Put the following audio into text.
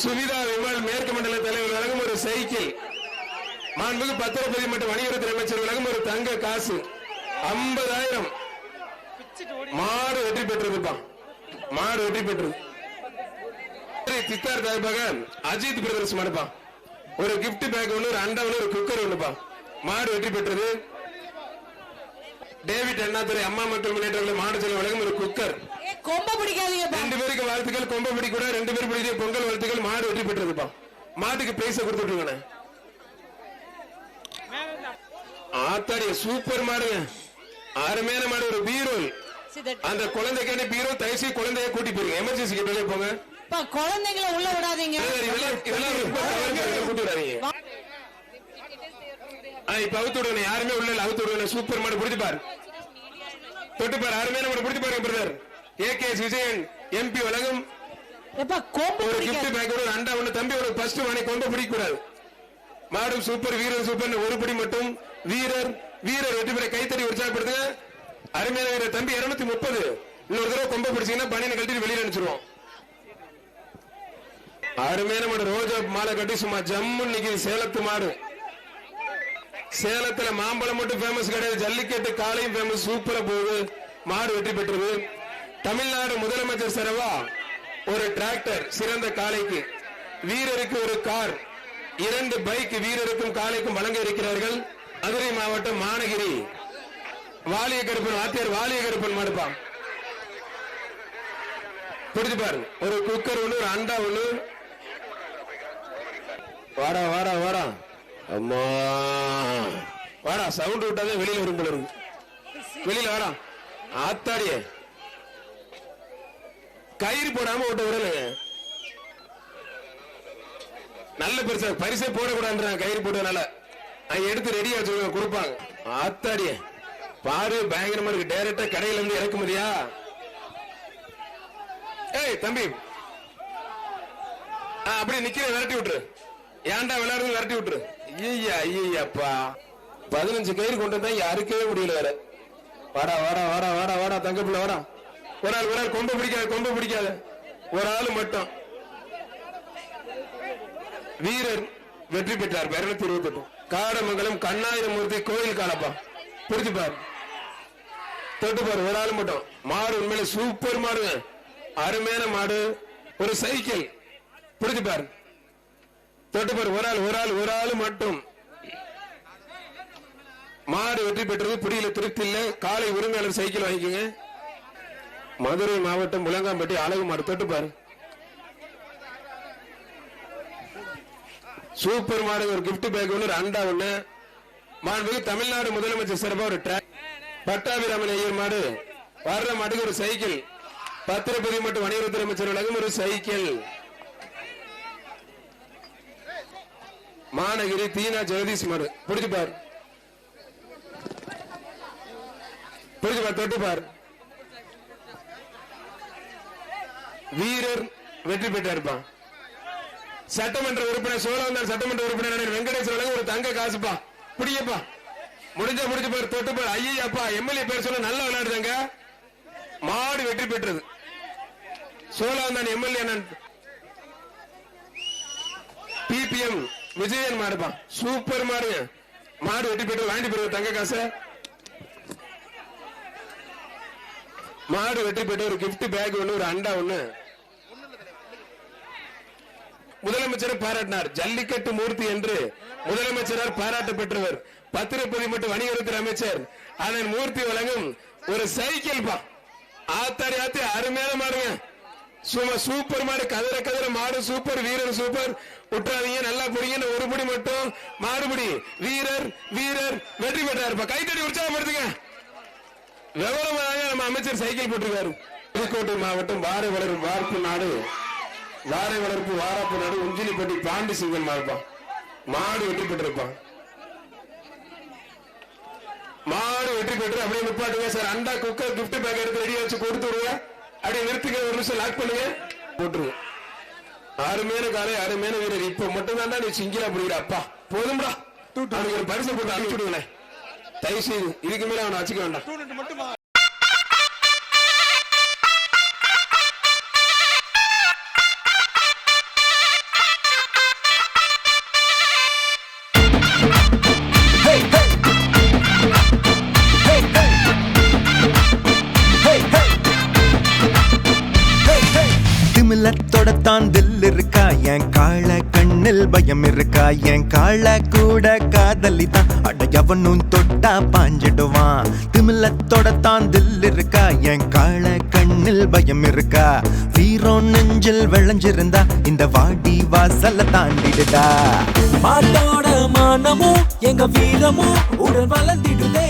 சுவிதா விமல் மேற்கு மண்டல தலைவர் வழங்கும் ஒரு சைக்கிள். மாண்புமிகு பத்திரப்பதிவு மற்றும் வணிகத்துறை அமைச்சர் வழங்கும் ஒரு தங்க காசு 50,000. மாடு வெற்றி பெற்றிருப்பான். மாடு வெற்றி பெற்றது. சித்தார் தாய்பாக அஜித் பிரதர்ஸ் மாடுப்பான். ஒரு கிஃப்ட் பேக் ஒன்று, ஒரு அண்டா ஒன்று, ஒரு குக்கர் ஒண்ணுப்பா. மாடு வெற்றி பெற்றது. டேவிட் அண்ணாதுரை அம்மா மக்கள் முன்னேற்ற மாடு செல்ல வழங்கும் ஒரு குக்கர். கொம்ப பிடிக்காதீங்க. 2 பேருக்கு வாழ்த்துக்கள். கொம்ப பிடிக்கூட 2 பேர் பிடிக்கிற பொங்கல் வாழ்த்துக்கள். மாடு வெற்றி பெற்றதுப்பா. மாட்டுக்கு பிரைஸ் கொடுத்துட்டு ஆத்தாடிய சூப்பர் மாடுங்க. அருமையான மாடு. ஒரு பீரோல். அந்த குழந்தைக்கான பீரோ. தயவுசெய்து குழந்தைய கூட்டி போயிருங்க. எமர்ஜென்சி வெளியே போங்க. குழந்தைங்களை உள்ள விடாதீங்க. இப்ப அவுத்து விடுங்க. யாருமே உள்ள அவுத்து விடுங்க. சூப்பர் மாடு. பிடிச்சு பாரு. தொட்டு பாரு. அருமையான மாடு. பிடிச்சு பாருங்க பிரதர். ஏகேஎஸ் விஜயன் எம்பி வழங்கும் ஒரு கிஃப்ட் பேக். ஒரு அண்டா ஒண்ணு. தம்பி ஒரு ஃபர்ஸ்ட் வாணி கொண்டு பிடிக்க கூடாது. மாடு சூப்பர். வீரர் சூப்பர். ஒரு படி மட்டும். வீரர் வீரர் வெற்றி பெற கைத்தறி உற்சாகப்படுத்துங்க. அருமையான வீரர் தம்பி 230. இன்னொரு தடவை கொம்ப பிடிச்சீங்கன்னா பணியை கட்டிட்டு வெளியில அனுப்பிச்சிருவோம். அருமையான மாடு. ரோஜா மாலை கட்டி சும்மா ஜம்மு நிக்குது. சேலத்து மாடு. சேலத்துல மாம்பழம் மட்டும் பேமஸ் கிடையாது. ஜல்லிக்கட்டு காலையும் பேமஸ். சூப்பரா போகுது. மாடு வெற்றி பெற்றது. தமிழ்நாடு முதலமைச்சர் செலவா ஒரு டிராக்டர் சிறந்த காளைக்கு. வீரருக்கு ஒரு கார். 2 பைக் வீரருக்கும் காளைக்கும் வழங்க இருக்கிறார்கள். மதுரை மாவட்டம் மாநகிரி வாலியகருப்பன் வாத்தியார் வாலியகருப்பன் மாடுப்பா. பிடிச்சு பாரு. ஒரு குக்கர் ஒண்ணு, ஒரு அண்டா ஒண்ணு. வாடா வாடா வாடா அம்மா வாடா. சவுண்ட் விட்டாதான் வெளியில வரும் போல இருக்கு. வெளியில வாடா. ஆத்தாடிய கயிறு போடாம ஓட்ட விடல. நல்ல பெருசா பரிசை போடக்கூடாது. கயிறு போட்டதுனால எடுத்து ரெடியா வச்சு கொடுப்பாங்க. ஆத்தாடிய பாரு. பயங்கரமா இருக்கு. டைரக்டா கடையில இருந்து இறக்குமதியா? ஏய் தம்பி அப்படி நிக்கிற விரட்டி விட்டுரு. ஏன்டா விளையாடுறது விரட்டி விட்டுரு. ஐயா ஐயாப்பா 15 கயிறு கொண்டு வந்தா யாருக்கவே முடியல வேற. வாடா வாடா வாடா வாடா வாடா தங்க பிள்ளை வாடா. ஒரு ஆள் கொம்ப பிடிக்காத. கொம்ப பிடிக்காத. ஒரு ஆள் மட்டும். வீரர் வெற்றி பெற்றார். 228. காடமங்கலம் கண்ணாயிரமூர்த்தி கோயில் காலப்பா. பிடிச்சு பாரு. தொட்டு பாரு. ஒரு ஆள் மட்டும். மாடு உண்மையில சூப்பர் மாடுங்க. அருமையான மாடு. ஒரு சைக்கிள். பிடிச்சு பாரு. தொட்டு பாரு. ஒரு ஆள் மட்டும். மாடு வெற்றி பெற்றது. புரியல திருப்தி இல்ல. காலை உரிமையாளர் சைக்கிள் வாங்கிக்கோங்க. மதுரை மாவட்டம் முழங்காம்பட்டி அழகு மாடு. தொட்டு பாரு. சூப்பர் மாடு. ஒரு கிஃப்ட் பேக் ஒன்று, ஒரு அண்டா ஒண்ணு. மாண்புமிகு தமிழ்நாடு முதலமைச்சர் சிறப்பா ஒரு டிராக். பட்டாபிராமன் ஐயர் மாடு. வர்ற மாட்டுக்கு ஒரு சைக்கிள். பத்திரப்பதிவு மற்றும் வணிகத்துறை அமைச்சர் வழங்கும் ஒரு சைக்கிள். மாநகிரி தீனா ஜெகதீஷ் மாடு. பிடிச்சு பார். பிடிச்சு பார். தொட்டு பார். வீரர் வெற்றி பெற்றாருப்பா. சட்டமன்ற உறுப்பினர் சோழவந்தார் சட்டமன்ற உறுப்பினர் வெங்கடேஸ்வரன் ஒரு தங்க காசுப்பா. பிடிக்கப்பா. முடிஞ்ச பாரு. தொட்டு பாரு. ஐயப்பா எம்எல்ஏ பேர் சொல்ல நல்லா விளையாடுறாங்க. மாடு வெற்றி பெற்றது. சோழவந்தான் எம்எல்ஏ பிபிஎம் விஜயன் மாடுப்பா. சூப்பர் மாடு. மாடு வெற்றி பெற்று வாங்கி பெறுவது தங்க காசு. மாடு வெற்றி பெற்று ஒரு கிஃப்ட் பேக் ஒண்ணு, ஒரு அண்டா ஒண்ணு. முதலமைச்சர் பாராட்டினார். ஜல்லிக்கட்டு மூர்த்தி என்று முதலமைச்சரால் பாராட்ட பெற்றவர் பத்திரப்பதிவு மற்றும் வணிகத்துறை அமைச்சர் அதன் மூர்த்தி வழங்கும் ஒரு சைக்கிள் பா. ஆத்தாடி ஆத்தி அருமையான மாடுங்க. சும்மா சூப்பர் மாடு. கதிர கதிர மாடு சூப்பர். வீரர் சூப்பர். விட்டுறாதீங்க. நல்லா புடிங்க. ஒரு படி மட்டும். மாடுபடி. வீரர் வீரர் வெற்றி பெற்றாருப்பா. கைத்தடி உற்சாகப்படுத்துங்க. விவரமாக நம்ம அமைச்சர் சைக்கிள் போட்டிருக்காரு. புதுக்கோட்டை மாவட்டம் வாரை வளரும் வார்ப்பு நாடு. வாரை வளர்ப்பு வாராப்பு நாடு. உஞ்சிலிப்பட்டி பாண்டி சிங்கன் மாடுப்பா. மாடு வெற்றி பெற்றிருப்பான். மாடு வெற்றி பெற்று அப்படியே நிப்பாட்டுங்க சார். அண்டா குக்கர் கிஃப்ட் பேக் எடுத்து ரெடியா வச்சு கொடுத்து விடுங்க. அப்படியே நிறுத்துங்க. ஒரு நிமிஷம் லாக் பண்ணுங்க. போட்டுருங்க. அருமையான காலை. அருமையான வீரர். இப்ப மட்டும் தான் நீ சிங்கிலா புரியுற. அப்பா போதும்டா. அவனுக்கு ஒரு பரிசு போட்டு அனுப்பிச்சு விடுங்களேன் தயவு செய்து. இதுக்கு மேல அவனை வச்சுக்க வேண்டாம். காள கண்ணில் பயம் இருக்கா என் காள கூட காதலி தான் அட எவனும் தொட்டா பாஞ்சிடுவான் திமிலத்தோட தான் தில் இருக்கா என் காள கண்ணில் பயம் இருக்கா வீரம் நெஞ்சில் விளைஞ்சிருந்தா இந்த வாடி வாசல்ல தாண்டிடுடா மாட்டோட மானமும் எங்க வீரமும் உடல் வளர்ந்திடுதே